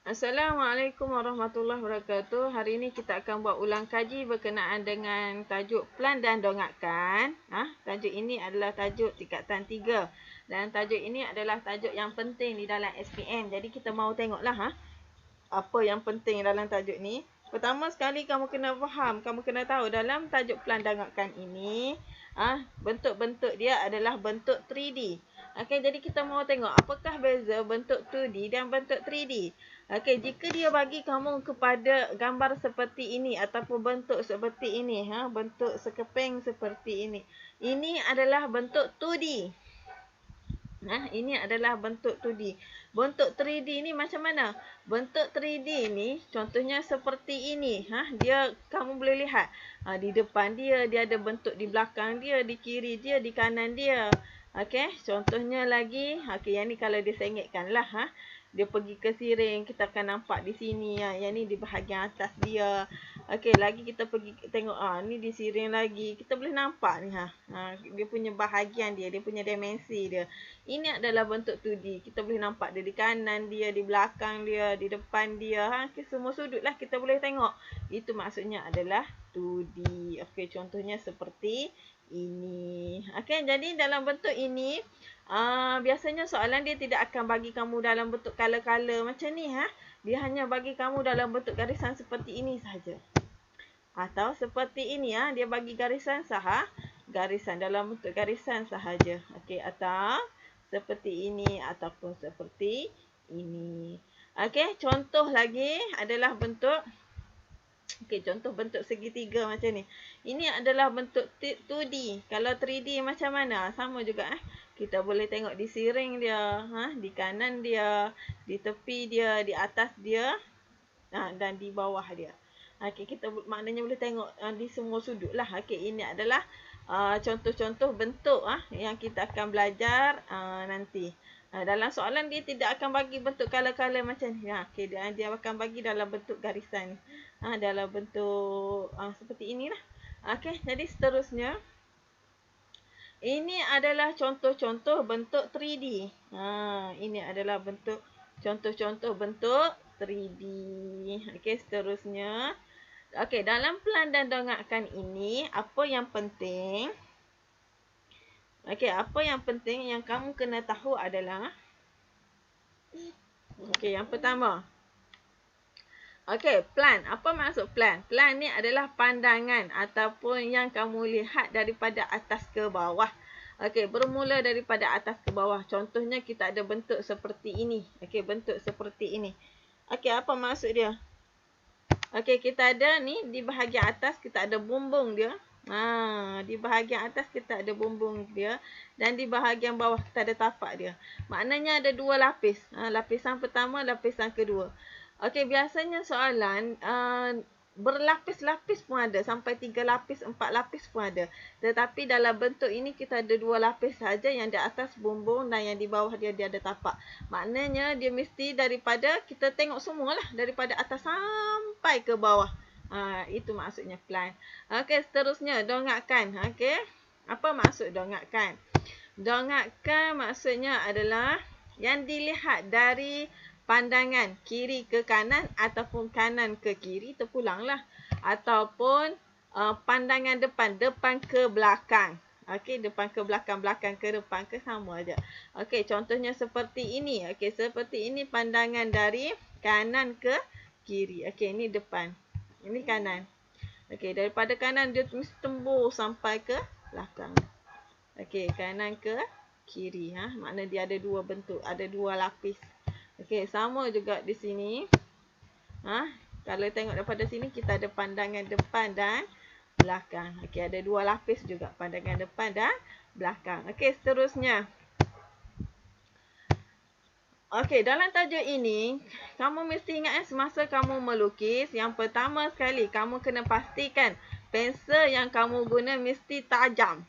Assalamualaikum warahmatullahi wabarakatuh. Hari ini kita akan buat ulang kaji berkenaan dengan tajuk plan dan dongakkan. Tajuk ini adalah tajuk tingkatan 3 dan tajuk ini adalah tajuk yang penting di dalam SPM. Jadi kita mau tengoklah apa yang penting dalam tajuk ni. Pertama sekali kamu kena faham, kamu kena tahu dalam tajuk plan dongakkan ini, bentuk-bentuk dia adalah bentuk 3D. Okey, jadi kita mau tengok apakah beza bentuk 2D dan bentuk 3D. Okey, jika dia bagi kamu kepada gambar seperti ini ataupun bentuk seperti ini, bentuk sekeping seperti ini. Ini adalah bentuk 2D. Ini adalah bentuk 2D. Bentuk 3D ni macam mana? Bentuk 3D ni contohnya seperti ini. Dia kamu boleh lihat. Di depan dia ada bentuk, di belakang dia, di kiri dia, di kanan dia. Okey, contohnya lagi. Okey, yang ni kalau dia sengitkan lah. Dia pergi ke siring, kita akan nampak di sini. Yang ni di bahagian atas dia. Okey, lagi kita pergi tengok. Ni di siring lagi. Kita boleh nampak ni. Dia punya bahagian dia, dia punya dimensi dia. Ini adalah bentuk 2D. Kita boleh nampak dia di kanan dia, di belakang dia, di depan dia. Okay, semua sudut lah kita boleh tengok. Itu maksudnya adalah 2D. Okey, contohnya seperti ini. Okey, jadi dalam bentuk ini, biasanya soalan dia tidak akan bagi kamu dalam bentuk color-color macam ni. Dia hanya bagi kamu dalam bentuk garisan seperti ini sahaja. Atau seperti ini. Dia bagi garisan garisan dalam bentuk garisan sahaja. Okey, atau seperti ini ataupun seperti ini. Okey, contoh lagi adalah bentuk, contoh bentuk segitiga macam ni. Ini adalah bentuk 2D. Kalau 3D macam mana? Sama juga. Kita boleh tengok di siring dia, di kanan dia, di tepi dia, di atas dia, dan di bawah dia. Okey, kita maknanya boleh tengok di semua sudut lah. Okey, ini adalah contoh-contoh bentuk yang kita akan belajar nanti. Dalam soalan dia tidak akan bagi bentuk color-color macam ni. Okey, dia akan bagi dalam bentuk garisan. Dalam bentuk seperti inilah. Okey, jadi seterusnya. Ini adalah contoh-contoh bentuk 3D. Ini adalah bentuk contoh-contoh bentuk 3D. Okey, seterusnya. Okey, dalam plan dan dongakkan ini, apa yang penting? Okey, apa yang penting yang kamu kena tahu adalah, okey, yang pertama. Okey, plan. Apa maksud plan? Plan ni adalah pandangan ataupun yang kamu lihat daripada atas ke bawah. Okey, bermula daripada atas ke bawah. Contohnya kita ada bentuk seperti ini. Okey, bentuk seperti ini. Okey, apa maksud dia? Okey, kita ada ni di bahagian atas kita ada bumbung dia. Di bahagian atas kita ada bumbung dia dan di bahagian bawah kita ada tapak dia. Maknanya ada dua lapis. Lapisan pertama, lapisan kedua. Okey, biasanya soalan berlapis-lapis pun ada. Sampai 3 lapis, 4 lapis pun ada. Tetapi dalam bentuk ini kita ada 2 lapis saja, yang di atas bumbung dan yang di bawah dia ada tapak. Maknanya dia mesti daripada, kita tengok semualah. Daripada atas sampai ke bawah. Itu maksudnya plan. Okey, seterusnya dongakkan. Okey, apa maksud dongakkan? Dongakkan maksudnya adalah yang dilihat dari pandangan kiri ke kanan ataupun kanan ke kiri, terpulanglah. Ataupun pandangan depan ke belakang. Okey, depan ke belakang, belakang ke depan ke, sama aja. Okey, contohnya seperti ini. Okey, seperti ini pandangan dari kanan ke kiri. Okey, ini depan. Ini kanan. Okey, daripada kanan dia mesti tembus sampai ke belakang. Okey, kanan ke kiri. Makna dia ada dua bentuk, ada dua lapis. Okey, sama juga di sini. Kalau tengok daripada sini, kita ada pandangan depan dan belakang. Okey, ada dua lapis juga, pandangan depan dan belakang. Okey, seterusnya. Okey, dalam tajuk ini, kamu mesti ingat semasa kamu melukis, yang pertama sekali, kamu kena pastikan pensel yang kamu guna mesti tajam.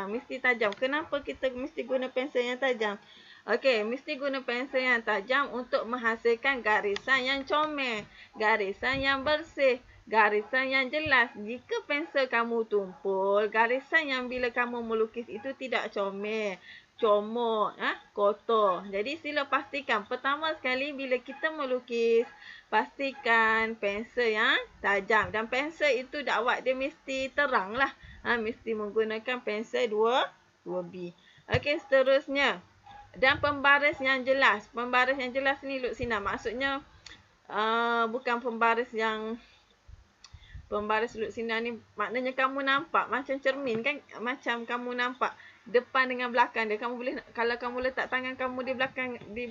Mesti tajam. Kenapa kita mesti guna pensel yang tajam? Okey, mesti guna pensel yang tajam untuk menghasilkan garisan yang comel, garisan yang bersih, garisan yang jelas. Jika pensel kamu tumpul, garisan yang bila kamu melukis itu tidak comel. comot, kotor. Jadi sila pastikan pertama sekali bila kita melukis, pastikan pensel yang tajam, dan pensel itu dakwat dia mesti terang lah. Mesti menggunakan pensel 2B. Okey, seterusnya. Dan pembaris yang jelas. Pembaris yang jelas ni Luksina maksudnya bukan pembaris yang pembaris Luksina ni maknanya kamu nampak macam cermin kan, macam kamu nampak depan dengan belakang dia. Kamu boleh, kalau kamu letak tangan kamu di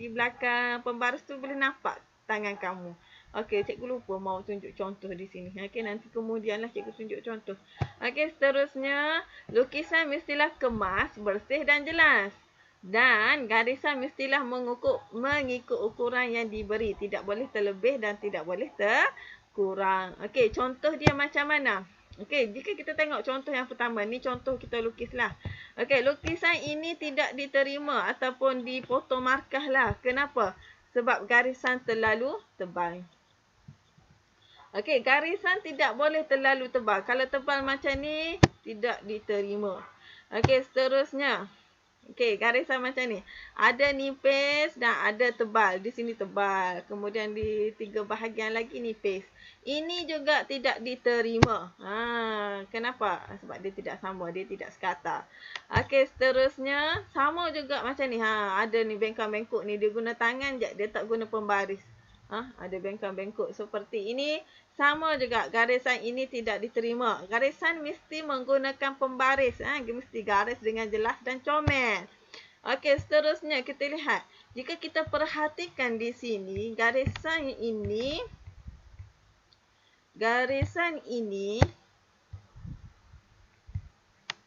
belakang pembaris tu, boleh nampak tangan kamu. Okey, cikgu lupa mau tunjuk contoh di sini. Okey, nanti kemudianlah cikgu tunjuk contoh. Okey, seterusnya lukisan mestilah kemas, bersih dan jelas. Dan garisan mestilah mengikut ukuran yang diberi. Tidak boleh terlebih dan tidak boleh kurang. Okey, contoh dia macam mana? Okey, jika kita tengok contoh yang pertama, ni contoh kita lukislah. Okey, lukisan ini tidak diterima ataupun dipotong markah lah. Kenapa? Sebab garisan terlalu tebal. Okey, garisan tidak boleh terlalu tebal. Kalau tebal macam ni, tidak diterima. Okey, seterusnya. Okey, garisan macam ni. Ada nipis dan ada tebal. Di sini tebal. Kemudian di 3 bahagian lagi nipis. Ini juga tidak diterima. Kenapa? Sebab dia tidak sama. Dia tidak sekata. Okey, seterusnya. Sama juga macam ni. Ada ni bengkak-bengkok ni. Dia guna tangan je. Dia tak guna pembaris. Ada bengkak-bengkok seperti ini. Sama juga, garisan ini tidak diterima. Garisan mesti menggunakan pembaris. Mesti garis dengan jelas dan comel. Okey, seterusnya kita lihat. Jika kita perhatikan di sini, garisan ini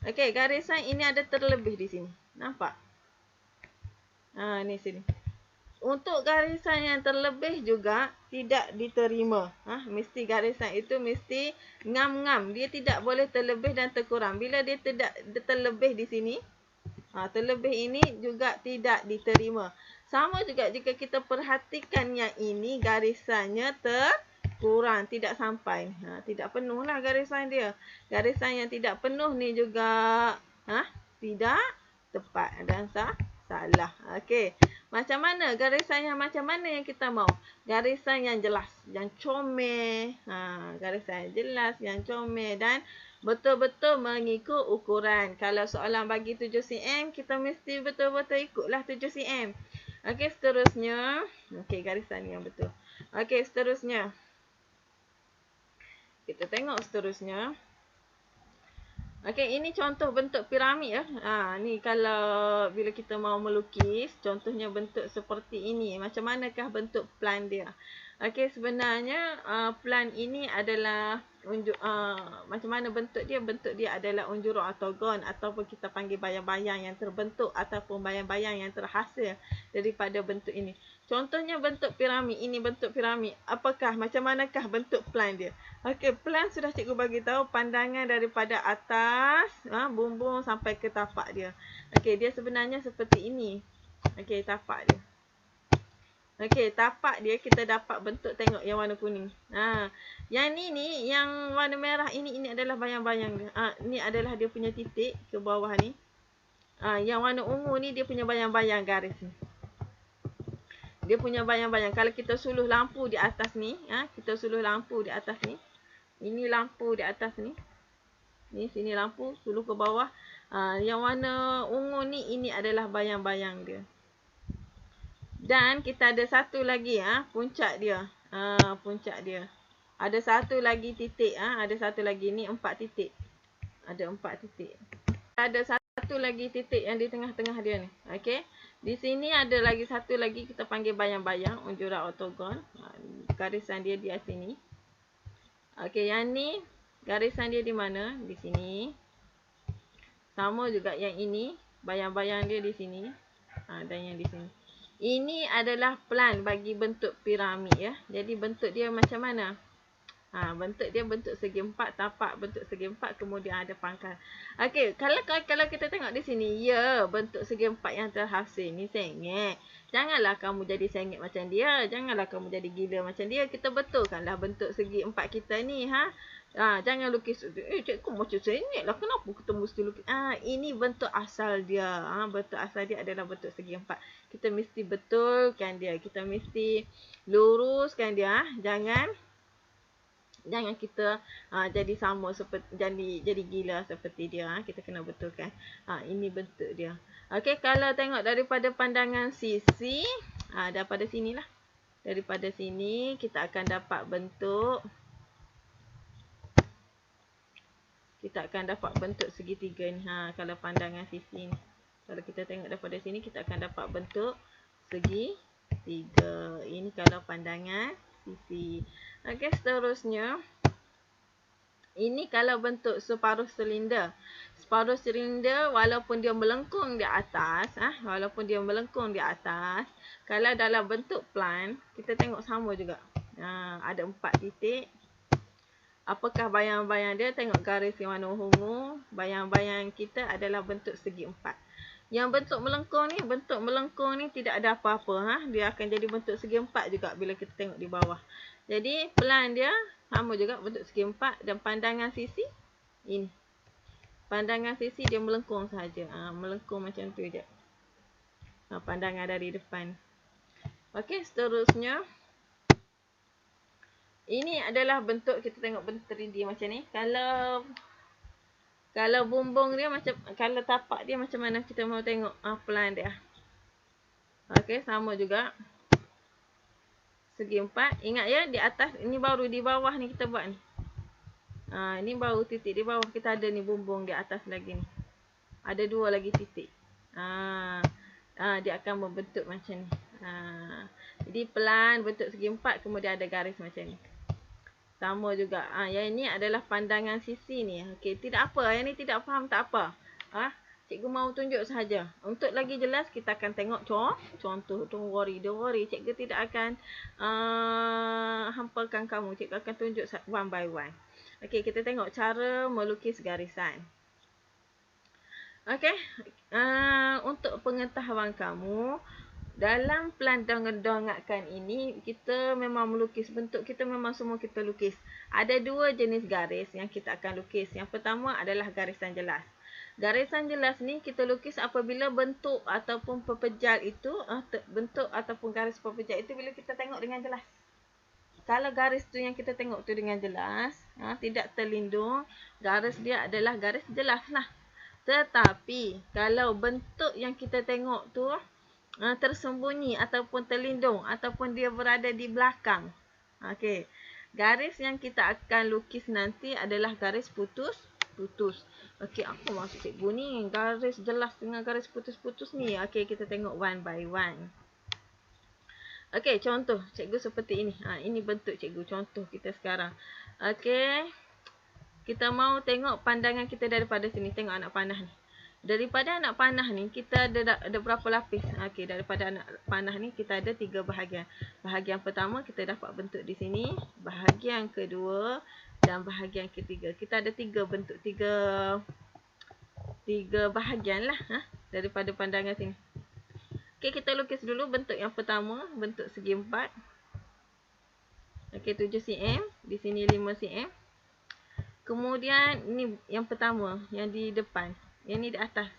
okey, garisan ini ada terlebih di sini. Nampak? Ni sini. Untuk garisan yang terlebih juga tidak diterima. Mesti garisan itu mesti ngam-ngam. Dia tidak boleh terlebih dan terkurang. Bila dia tidak terlebih di sini, terlebih ini juga tidak diterima. Sama juga jika kita perhatikan yang ini, garisannya terkurang, tidak sampai. Tidak penuh lah garisan dia. Garisan yang tidak penuh ni juga tidak tepat dan salah. Okey. Macam mana? Garisan yang macam mana yang kita mau? Garisan yang jelas, yang comel. Garisan yang jelas, yang comel dan betul-betul mengikut ukuran. Kalau soalan bagi 7 cm, kita mesti betul-betul ikutlah 7 cm. Okey, seterusnya. Okey, garisan yang betul. Okey, seterusnya. Kita tengok seterusnya. Okey, ini contoh bentuk piramid ya. Ni kalau bila kita mau melukis, contohnya bentuk seperti ini. Macam manakah bentuk plan dia? Okey, sebenarnya plan ini adalah macam mana bentuk dia? Bentuk dia adalah unjurong ortogon ataupun kita panggil bayang-bayang yang terbentuk ataupun bayang-bayang yang terhasil daripada bentuk ini. Contohnya bentuk piramid. Ini bentuk piramid. Apakah, macam manakah bentuk plan dia? Okey, plan sudah cikgu bagi tahu pandangan daripada atas, bumbung sampai ke tapak dia. Okey, dia sebenarnya seperti ini. Okey, tapak dia. Okey, tapak dia kita dapat bentuk, tengok yang warna kuning. Yang ni yang warna merah ini adalah bayang-bayang dia. Ni adalah dia punya titik ke bawah ni. Yang warna ungu ni dia punya bayang-bayang garis ni. Dia punya bayang-bayang. Kalau kita suluh lampu di atas ni, kita suluh lampu di atas ni. Ini lampu di atas ni. Ni sini lampu, suluh ke bawah. Yang warna ungu ni, ini adalah bayang-bayang dia. Dan kita ada satu lagi, puncak dia. Puncak dia. Ada satu lagi titik, ada satu lagi. Ni 4 titik. Ada 4 titik. Ada satu lagi titik yang di tengah-tengah dia ni. Okey. Di sini ada lagi satu lagi kita panggil bayang-bayang, unjurong ortogon. Garisan dia di sini. Okey, yang ni garisan dia di mana? Di sini. Sama juga yang ini, bayang-bayang dia di sini. Dan yang di sini. Ini adalah plan bagi bentuk piramid ya. Jadi bentuk dia macam mana? Bentuk dia bentuk segi empat, tapak bentuk segi empat, kemudian ada pangkal. Okey, kalau kita tengok di sini, ya, bentuk segi empat yang terhasil ni sengit. Janganlah kamu jadi sengit macam dia, janganlah kamu jadi gila macam dia. Kita betulkanlah bentuk segi empat kita ni, Jangan lukis. Cikgu macam senyap lah. Kenapa kita mesti lukis? Ini bentuk asal dia. Bentuk asal dia adalah bentuk segi empat. Kita mesti betulkan dia. Kita mesti luruskan dia. Jangan kita jadi sama seperti jadi gila seperti dia. Kita kena betulkan. Ini bentuk dia. Okey, kalau tengok daripada pandangan sisi, daripada sinilah. Daripada sini kita akan dapat bentuk. Kita akan dapat bentuk segitiga ni. Kalau pandangan sisi ni. Kalau kita tengok daripada sini, kita akan dapat bentuk segitiga. Ini kalau pandangan sisi. Okey, seterusnya. Ini kalau bentuk separuh silinder. Separuh silinder walaupun dia melengkung di atas. Walaupun dia melengkung di atas. Kalau dalam bentuk plan, kita tengok sama juga. Ada 4 titik. Apakah bayang-bayang dia? Tengok garis yang warna ungu. Bayang-bayang kita adalah bentuk segi empat. Yang bentuk melengkung ni tidak ada apa-apa. Dia akan jadi bentuk segi empat juga bila kita tengok di bawah. Jadi pelan dia sama juga bentuk segi empat. Dan pandangan sisi ini. Pandangan sisi dia melengkung saja. Melengkung macam tu je. Pandangan dari depan. Okey, seterusnya. Ini adalah bentuk, kita tengok bentuk 3D macam ni. Kalau bumbung dia macam, kalau tapak dia macam mana kita mau tengok plan dia. Okey, sama juga. Segi empat. Ingat ya, di atas, ini baru di bawah ni kita buat ni. Ini baru titik di bawah. Kita ada ni bumbung di atas lagi ni. Ada 2 lagi titik. Dia akan membentuk macam ni. Jadi pelan bentuk segi empat, kemudian ada garis macam ni. Sama juga. Yang ini adalah pandangan sisi ni. Okey, tidak apa. Yang ni tidak faham tak apa. Cikgu mahu tunjuk sahaja. Untuk lagi jelas kita akan tengok contoh. Don't worry. Cikgu tidak akan hampakan kamu. Cikgu akan tunjuk one by one. Okey, kita tengok cara melukis garisan. Okey. Untuk pengetahuan kamu, dalam plan dongak-dongakkan ini, kita memang melukis bentuk, kita memang semua kita lukis. Ada 2 jenis garis yang kita akan lukis. Yang pertama adalah garisan jelas. Garisan jelas ni kita lukis apabila bentuk ataupun pepejal itu, bentuk ataupun garis pepejal itu bila kita tengok dengan jelas. Kalau garis tu yang kita tengok tu dengan jelas, tidak terlindung, garis dia adalah garis jelas lah. Tetapi, kalau bentuk yang kita tengok tu, tersembunyi ataupun terlindung ataupun dia berada di belakang. Okey. Garis yang kita akan lukis nanti adalah garis putus. Okey, apa maksud cikgu ni? Garis jelas dengan garis putus-putus ni. Okey, kita tengok one by one. Okey, contoh cikgu seperti ini. Ini bentuk cikgu, contoh kita sekarang. Okey. Kita mau tengok pandangan kita daripada sini. Tengok anak panah ni. Daripada anak panah ni, kita ada berapa lapis? Okey, daripada anak panah ni, kita ada 3 bahagian. Bahagian pertama, kita dapat bentuk di sini. Bahagian kedua dan bahagian ketiga. Kita ada 3 bentuk, 3 bahagian lah daripada pandangan sini. Okey, kita lukis dulu bentuk yang pertama, bentuk segi empat. Okey, 7 cm. Di sini 5 cm. Kemudian, ini yang pertama, yang di depan. Yang ni di atas.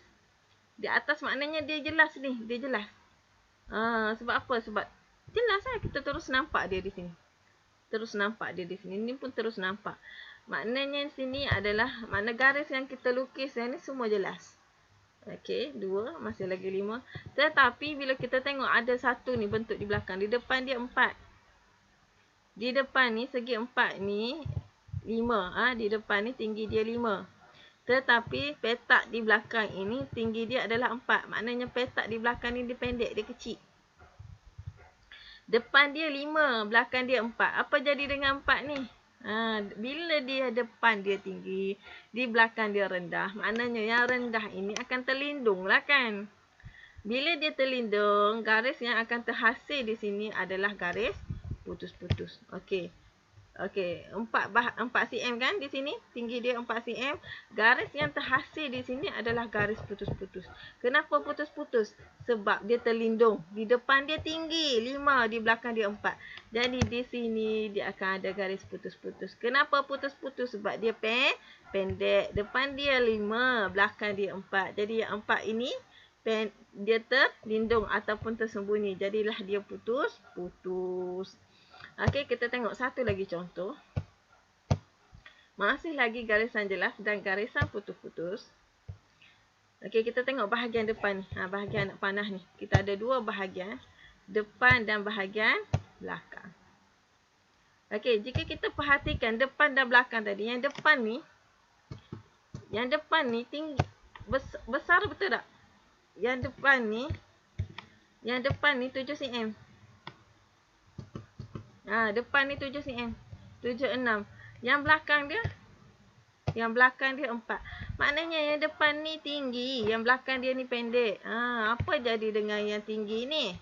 Di atas maknanya dia jelas ni. Dia jelas. Sebab apa? Sebab jelas lah. Kita terus nampak dia di sini. Ini pun terus nampak. Maknanya di sini adalah makna garis yang kita lukis yang ni semua jelas. Okey, 2. Masih lagi 5. Tetapi bila kita tengok ada satu ni bentuk di belakang. Di depan dia 4. Di depan ni segi 4 ni 5. Di depan ni tinggi dia 5. Tetapi petak di belakang ini tinggi dia adalah 4. Maknanya petak di belakang ni dia pendek, dia kecil. Depan dia 5, belakang dia 4. Apa jadi dengan 4 ni? Bila dia depan dia tinggi, di belakang dia rendah, maknanya yang rendah ini akan terlindung lah kan. Bila dia terlindung, garis yang akan terhasil di sini adalah garis putus-putus. Okey. Okey, 4 cm kan di sini, tinggi dia 4 cm. Garis yang terhasil di sini adalah garis putus-putus. Kenapa putus-putus? Sebab dia terlindung. Di depan dia tinggi 5, di belakang dia 4. Jadi di sini dia akan ada garis putus-putus. Kenapa putus-putus? Sebab dia pendek. Depan dia 5, belakang dia 4. Jadi yang 4 ini dia terlindung ataupun tersembunyi. Jadilah dia putus-putus. Okey, kita tengok satu lagi contoh. Masih lagi garisan jelas dan garisan putus-putus. Okey, kita tengok bahagian depan ni. Bahagian anak panah ni. Kita ada dua bahagian. Depan dan bahagian belakang. Okey, jika kita perhatikan depan dan belakang tadi. Yang depan ni tinggi. Besar betul tak? Yang depan ni 7 cm. Depan ni 7 cm. 7,6. Yang belakang dia 4. Maknanya yang depan ni tinggi, yang belakang dia ni pendek. Apa jadi dengan yang tinggi ni?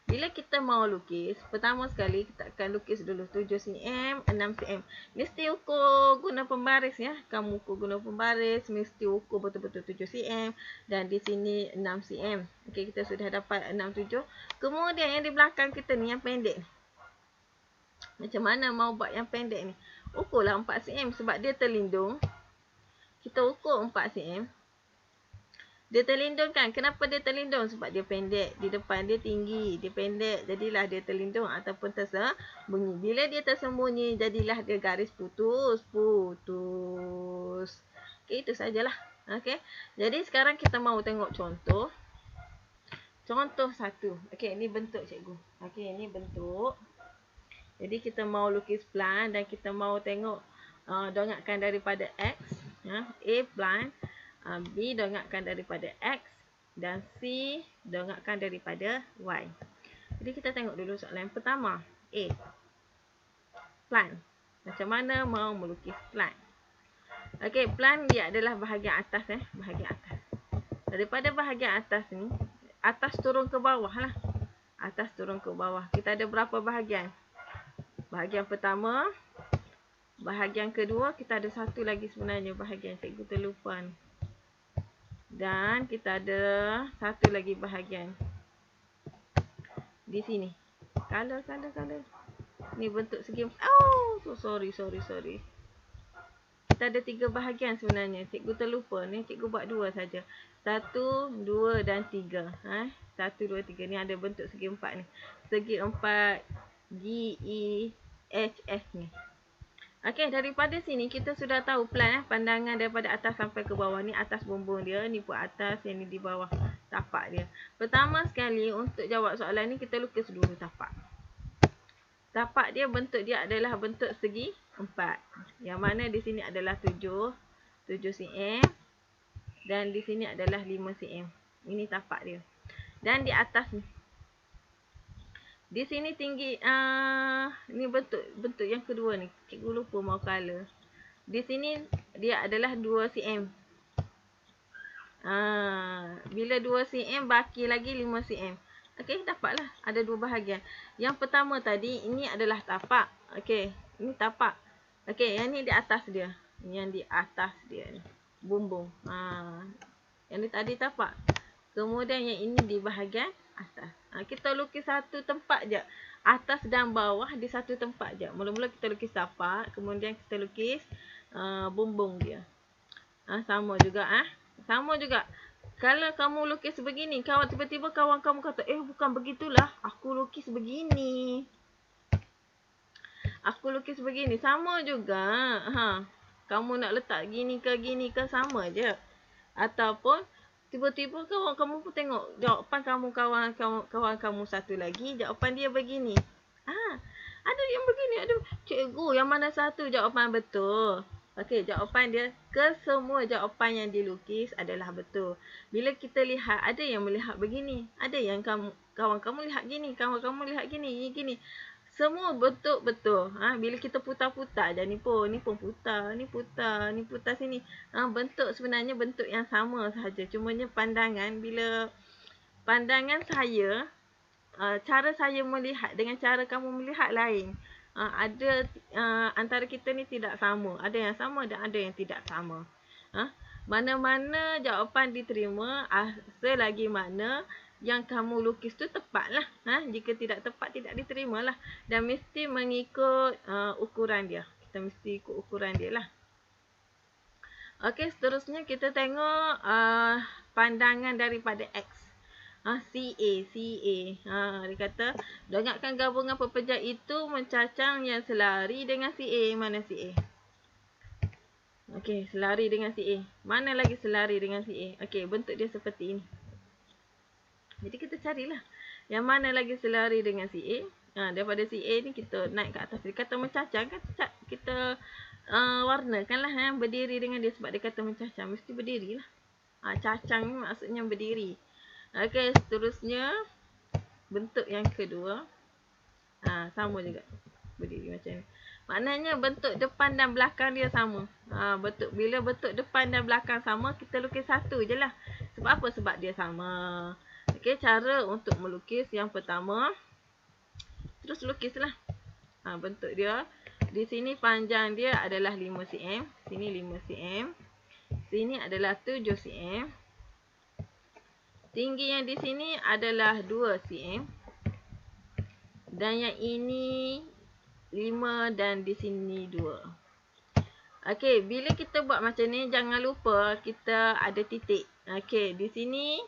Bila kita mau lukis, pertama sekali kita akan lukis dulu 7 cm, 6 cm. Mesti ukur guna pembaris ya. Kamu ukur guna pembaris, mesti ukur betul-betul 7 cm dan di sini 6 cm. Okey, kita sudah dapat 6, 7. Kemudian yang di belakang kita ni yang pendek ni. Macam mana mau buat yang pendek ni? Ukurlah 4 cm sebab dia terlindung. Kita ukur 4 cm. Dia terlindung kan? Kenapa dia terlindung? Sebab dia pendek. Di depan dia tinggi. Dia pendek. Jadilah dia terlindung ataupun tersembunyi. Bila dia tersembunyi, jadilah dia garis putus-putus. Okey, itu sajalah. Okey. Jadi sekarang kita mau tengok contoh. Contoh satu. Okey, ini bentuk cikgu. Okey, ini bentuk. Jadi kita mau lukis plan dan kita mau tengok dongakkan daripada X. A plan. B dongakkan daripada X dan C dongakkan daripada Y. Jadi kita tengok dulu soalan pertama. A. Plan. Macam mana mau melukis plan? Okey, plan dia adalah bahagian atas bahagian atas. Daripada bahagian atas ni, atas turun ke bawah lah. Atas turun ke bawah. Kita ada berapa bahagian? Bahagian pertama, bahagian kedua, kita ada satu lagi sebenarnya bahagian cikgu terlupa ni. Dan kita ada satu lagi bahagian di sini. Color. Ni bentuk segi. Sorry. Kita ada 3 bahagian sebenarnya. Cikgu terlupa ni. Cikgu buat 2 saja. 1, 2 dan 3. 1, 2, 3. Ni ada bentuk segi 4 ni. Segi 4 G, E, H, F ni. Okey, daripada sini kita sudah tahu plan pandangan daripada atas sampai ke bawah. Ni atas bumbung dia, ni pun atas, yang ni di bawah tapak dia. Pertama sekali untuk jawab soalan ni kita lukis dulu tapak. Tapak dia bentuk dia adalah bentuk segi 4. Yang mana di sini adalah 7 cm dan di sini adalah 5 cm. Ini tapak dia. Dan di atas ni. Di sini tinggi, ni bentuk yang kedua ni. Cikgu lupa mau color. Di sini dia adalah 2 cm. Bila 2 cm, baki lagi 5 cm. Okey, dapatlah. Ada 2 bahagian. Yang pertama tadi, ini adalah tapak. Okey, ini tapak. Okey, yang ni di atas dia. Yang di atas dia ni. Bumbung. Yang ni tadi tapak. Kemudian yang ini di bahagian atas. Kita lukis satu tempat je. Atas dan bawah di satu tempat je. Mula-mula kita lukis tapak. Kemudian kita lukis bumbung dia. Sama juga. Sama juga. Kalau kamu lukis begini, tiba-tiba kawan kamu kata, bukan begitulah. Aku lukis begini. Sama juga. Kamu nak letak gini ke sama je. Ataupun tiba-tiba kawan kamu pun tengok jawapan kawan kamu satu lagi, jawapan dia begini. Ada yang begini, ada cikgu yang mana satu jawapan betul. Okey, jawapan dia kesemua jawapan yang dilukis adalah betul. Bila kita lihat, ada yang melihat begini, ada yang kawan kamu lihat gini, kawan kamu lihat gini. Semua betul-betul. Bila kita putar-putar je, ni pun putar, ni putar sini. Bentuk sebenarnya bentuk yang sama sahaja. Cumanya pandangan, bila pandangan saya, cara saya melihat dengan cara kamu melihat lain. ada antara kita ni tidak sama. Ada yang sama dan ada yang tidak sama. Mana-mana jawapan diterima selagi mana yang kamu lukis tu tepat lah. Jika tidak tepat, tidak diterima lah. Dan mesti mengikut ukuran dia. Kita mesti ikut ukuran dia lah. Okey, seterusnya kita tengok pandangan daripada X. CA. Dia kata, dengarkan gabungan pepejat itu mencacang yang selari dengan CA. Mana CA? Okey, selari dengan CA. Mana lagi selari dengan CA? Okey, bentuk dia seperti ini. Jadi kita carilah yang mana lagi selari dengan CA. Daripada CA ni kita naik ke atas. Dia kata mencacang kan, kita warnakanlah berdiri dengan dia sebab dia kata mencacang. Mesti berdiri lah. Cacang ni maksudnya berdiri. Okey, seterusnya bentuk yang kedua. Sama juga. Berdiri macam ni. Maknanya bentuk depan dan belakang dia sama. Bila bentuk depan dan belakang sama, kita lukis satu je lah. Sebab apa? Sebab dia sama. Okey, cara untuk melukis yang pertama. Terus lukislah. Bentuk dia. Di sini panjang dia adalah 5 cm. Sini 5 cm. Sini adalah 7 cm. Tinggi yang di sini adalah 2 cm. Dan yang ini 5 dan di sini 2. Okey, bila kita buat macam ni, jangan lupa kita ada titik. Okey, di sini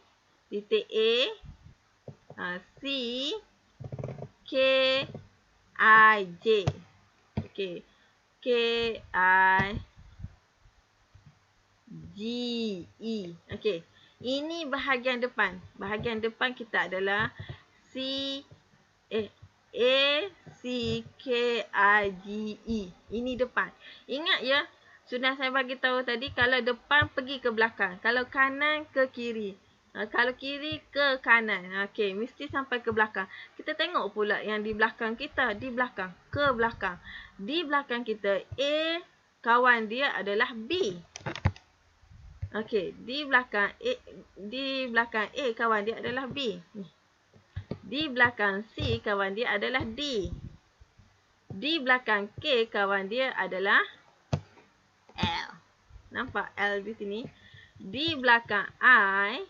titik A, C, K, I, J. Okey, K, I, G, E. Okey, ini bahagian depan. Bahagian depan kita adalah A, C, K, I, G, E. Ini depan. Ingat ya, sudah saya bagi tahu tadi, kalau depan pergi ke belakang. Kalau kanan ke kiri. Kalau kiri ke kanan. Okey, mesti sampai ke belakang. Kita tengok pula yang di belakang kita. Di belakang. Ke belakang. Di belakang kita, A, kawan dia adalah B. Okey, di belakang A, kawan dia adalah B. Di belakang C, kawan dia adalah D. Di belakang K, kawan dia adalah L. Nampak L di sini? Di belakang I,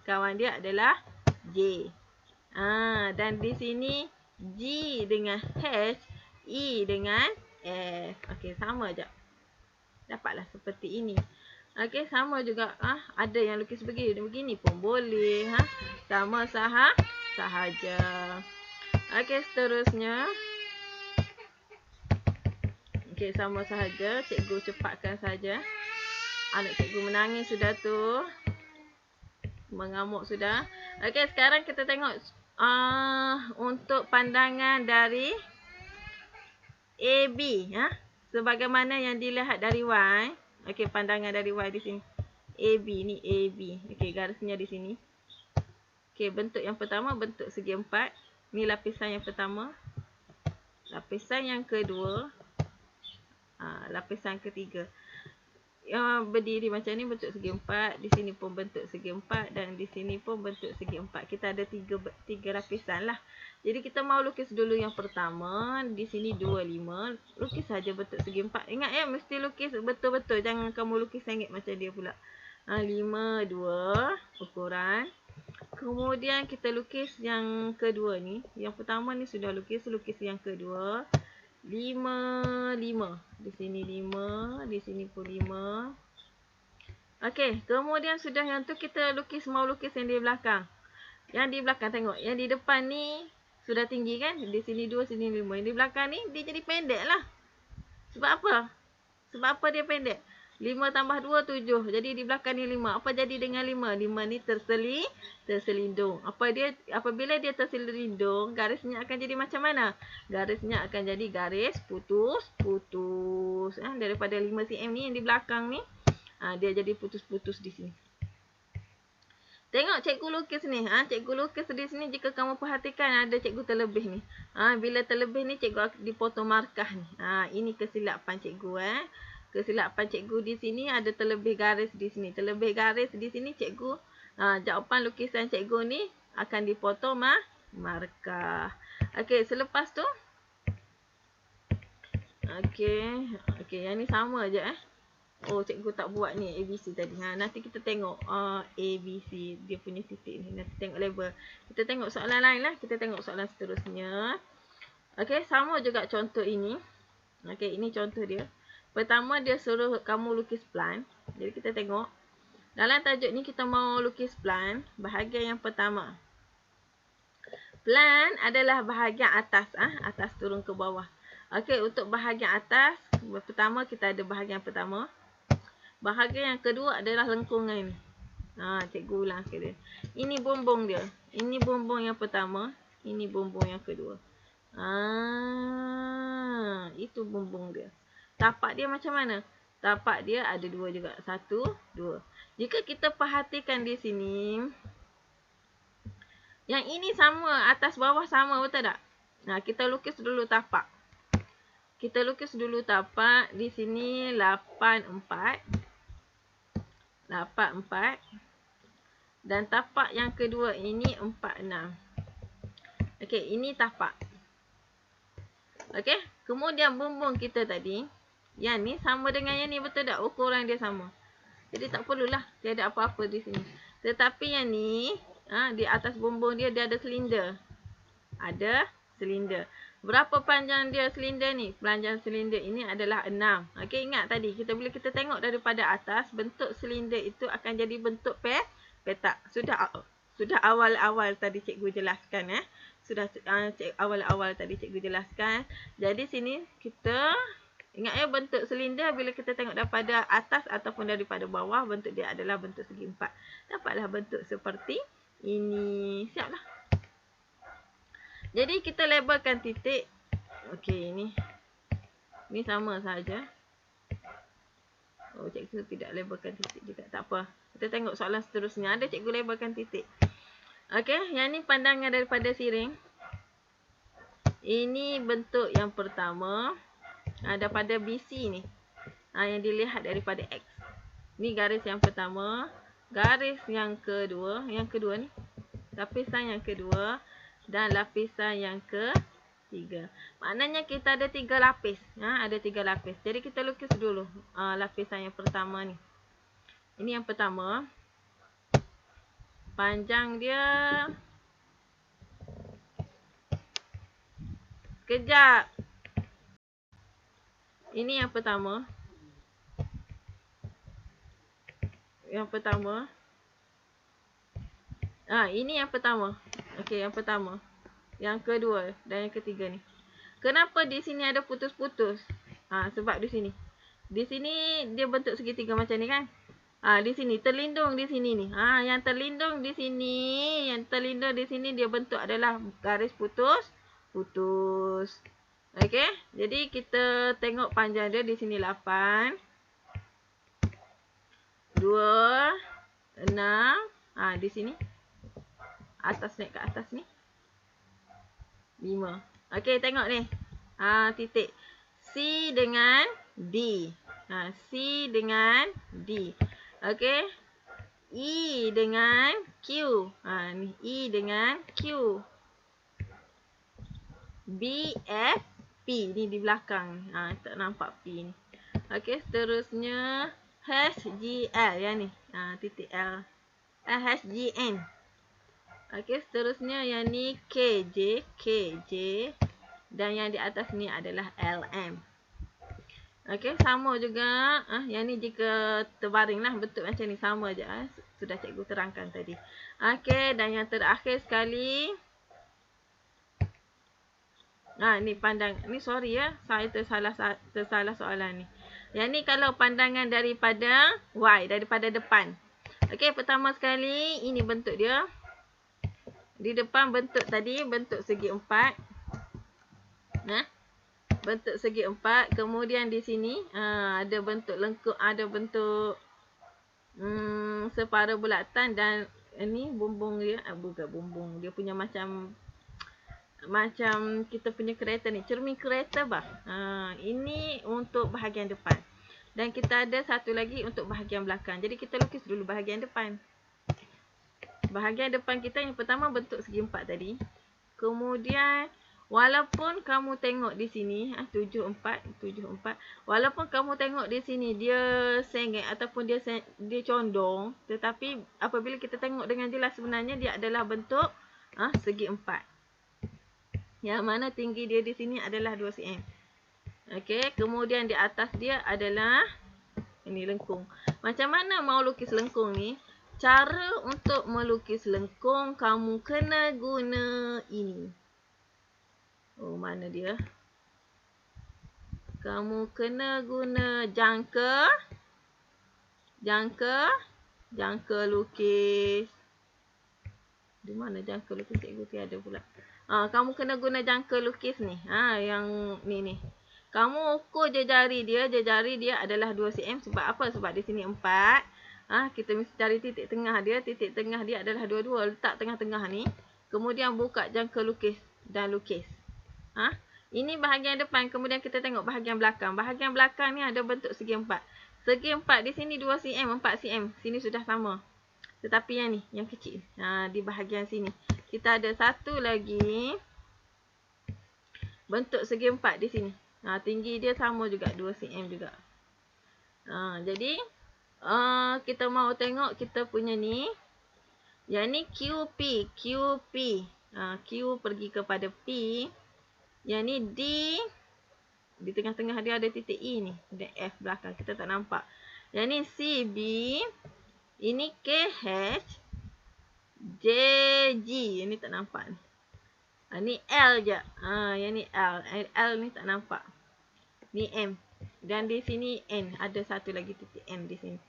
kawan dia adalah J. Dan di sini G dengan H, E dengan F. Okey, sama je. Dapatlah seperti ini. Okey, sama juga. Ada yang lukis begini pun boleh. Sama sahaja. Okey, seterusnya. Okey, sama sahaja. Cikgu cepatkan saja. Anak cikgu menangis sudah tu. Mengamuk sudah. Okey, sekarang kita tengok untuk pandangan dari AB. Sebagaimana yang dilihat dari Y. Okey, pandangan dari Y di sini. AB ni AB. Okey, garisnya di sini. Okey, bentuk yang pertama bentuk segi empat. Ni lapisan yang pertama. Lapisan yang kedua. Lapisan ketiga. Yang berdiri macam ni bentuk segi empat. Di sini pun bentuk segi empat. Dan di sini pun bentuk segi empat. Kita ada tiga lapisan lah. Jadi kita mau lukis dulu yang pertama. Di sini 25. Lukis saja bentuk segi empat. Ingat ya, mesti lukis betul-betul. Jangan kamu lukis sengit macam dia pula. 5, 2 ukuran. Kemudian kita lukis yang kedua ni. Yang pertama ni sudah lukis yang kedua. 5, 5. Di sini 5. Di sini pun 5. Okey, kemudian sudah yang tu kita mau lukis yang di belakang. Yang di belakang tengok. Yang di depan ni sudah tinggi kan? Di sini 2, sini 5. Yang di belakang ni dia jadi pendek lah. Sebab apa? Sebab apa dia pendek? 5 tambah 2, 7. Jadi di belakang ni 5. Apa jadi dengan 5? 5 ni terselindung. Apabila dia terselindung, garisnya akan jadi macam mana? Garisnya akan jadi garis putus-putus. Daripada 5 cm ni yang di belakang ni, dia jadi putus-putus di sini. Tengok cikgu lukis ni. Cikgu lukis di sini, jika kamu perhatikan ada cikgu terlebih ni. Bila terlebih ni, cikgu dipotong markah ni. Ini kesilapan cikgu. Kesilapan cikgu di sini ada terlebih garis di sini. Terlebih garis di sini cikgu. Jawapan lukisan cikgu ni akan dipotong markah. Okey, selepas tu Okey. Okey, yang ni sama je Oh, cikgu tak buat ni ABC tadi. Nanti kita tengok ABC dia punya titik ni. Nanti tengok label. Kita tengok soalan lain lah. Kita tengok soalan seterusnya. Okey, sama juga contoh ini. Okey, ini contoh dia. Pertama dia suruh kamu lukis plan. Jadi kita tengok. Dalam tajuk ni kita mau lukis plan. Bahagian yang pertama. Plan adalah bahagian atas. Atas turun ke bawah. Okey, untuk bahagian atas. Pertama kita ada bahagian pertama. Bahagian yang kedua adalah lengkungan. Cikgu ulang sekali. Ini bumbung dia. Ini bumbung yang pertama. Ini bumbung yang kedua. Itu bumbung dia. Tapak dia macam mana? Tapak dia ada dua juga. 1, 2. Jika kita perhatikan di sini. Yang ini sama. Atas bawah sama. Betul tak? Kita lukis dulu tapak. Kita lukis dulu tapak. Di sini 8, 4. 4. Dan tapak yang kedua ini 4, 6. Okey, ini tapak. Okey, kemudian bumbung kita tadi. Yang ni sama dengan yang ni, betul tak? Ukuran dia sama. Jadi tak perlulah, tiada apa-apa di sini. Tetapi yang ni, di atas bumbung dia, dia ada silinder. Ada silinder. Berapa panjang dia silinder ni? Panjang silinder ini adalah 6. Okey, ingat tadi bila kita tengok daripada atas, bentuk silinder itu akan jadi bentuk petak. Sudah awal-awal tadi cikgu jelaskan awal-awal tadi cikgu jelaskan. Jadi sini kita ingat bentuk silinder bila kita tengok daripada atas ataupun daripada bawah, bentuk dia adalah bentuk segi 4. Dapatlah bentuk seperti ini. Siaplah. Jadi kita labelkan titik. Okey, ini sama saja. Cikgu tidak labelkan titik juga. Tak apa. Kita tengok soalan seterusnya. Ada cikgu labelkan titik. Okey, yang ni pandangan daripada siring. Ini bentuk yang pertama. Daripada BC ni. Yang dilihat daripada X. Ni garis yang pertama. Garis yang kedua. Yang kedua ni. Lapisan yang kedua. Dan lapisan yang ketiga. Maknanya kita ada 3 lapis. Ada 3 lapis. Jadi kita lukis dulu lapisan yang pertama ni. Ini yang pertama. Panjang dia. Sekejap. Ini yang pertama. Yang pertama. Ini yang pertama. Okey, yang pertama. Yang kedua dan yang ketiga ni. Kenapa di sini ada putus-putus? Sebab di sini. Di sini dia bentuk segitiga macam ni kan? Di sini terlindung di sini ni. Yang terlindung di sini, dia bentuk adalah garis putus. Okey, jadi kita tengok panjang dia di sini 8. 2 6. Di sini. Atas naik ke atas ni. 5. Okey, tengok ni. Titik. C dengan D. C dengan D. Okey. E dengan Q. Ni E dengan Q. B, F, P. Ni di belakang. Tak nampak P ni. Okey, seterusnya H, G, L. Yang ni. Titik L. H, G, N. Okey, seterusnya yang ni KJ. Dan yang di atas ni adalah LM. Okey, sama juga. Yang ni jika terbaring lah. Bentuk macam ni sama je. Sudah cikgu terangkan tadi. Okey, dan yang terakhir sekali. Ni pandang. Ni sorry saya tersalah soalan ni. Yang ni kalau pandangan daripada Y. Daripada depan. Okey, pertama sekali. Ini bentuk dia. Di depan bentuk tadi, bentuk segi 4. Bentuk segi 4. Kemudian di sini, ada bentuk lengkung, ada bentuk separuh bulatan. Dan ini bumbung dia, bukan bumbung. Dia punya macam kita punya kereta ni. Cermin kereta bah. Ini untuk bahagian depan. Dan kita ada satu lagi untuk bahagian belakang. Jadi kita lukis dulu bahagian depan. Bahagian depan kita yang pertama bentuk segi 4 tadi. Kemudian Walaupun kamu tengok di sini 74, walaupun kamu tengok di sini dia sengit ataupun dia condong, tetapi apabila kita tengok dengan jelas sebenarnya dia adalah bentuk segi empat. Yang mana tinggi dia di sini adalah 2 cm. Okey, kemudian di atas dia adalah ini lengkung. Macam mana mau lukis lengkung ni? Cara untuk melukis lengkung kamu kena guna ini. Oh, mana dia? Kamu kena guna jangka lukis. Di mana jangka lukis? Cikgu tiada pula. Kamu kena guna jangka lukis ni. Yang ni. Kamu ukur jari dia adalah 2 cm. Sebab apa? Sebab di sini 4. Kita mesti cari titik tengah dia. Titik tengah dia adalah 22. Letak tengah-tengah ni. Kemudian buka jangka lukis dan lukis. Ini bahagian depan, kemudian kita tengok bahagian belakang. Bahagian belakang ni ada bentuk segi empat. Segi empat di sini 2 cm, 4 cm. Sini sudah sama. Tetapi yang ni, yang kecil. Di bahagian sini. Kita ada satu lagi bentuk segi empat di sini. Tinggi dia sama juga, 2 cm juga. Jadi, kita mau tengok kita punya ni. Yang ni QP. Q pergi kepada P. Yang ni D. Di tengah-tengah dia ada titik E ni. Ada F belakang. Kita tak nampak. Yang ni CB. Ini KH. JG. Yang ni tak nampak ni. Ni L je. Yang ni L. L ni tak nampak. Ni M. Dan di sini N. Ada satu lagi titik N di sini.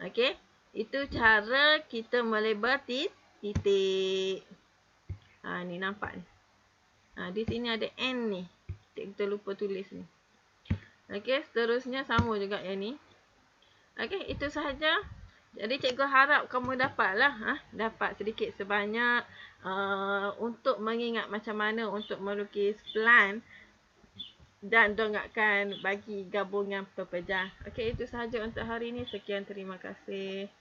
Okey. Itu cara kita melebar titik. Ni nampak ni. Di sini ada N ni. Kita lupa tulis ni. Okey, seterusnya sama juga yang ni. Okey, itu sahaja. Jadi cikgu harap kamu dapatlah. Dapat sedikit sebanyak untuk mengingat macam mana untuk melukis plan dan dongakkan bagi gabungan pepejah. Okey, itu sahaja untuk hari ini. Sekian, terima kasih.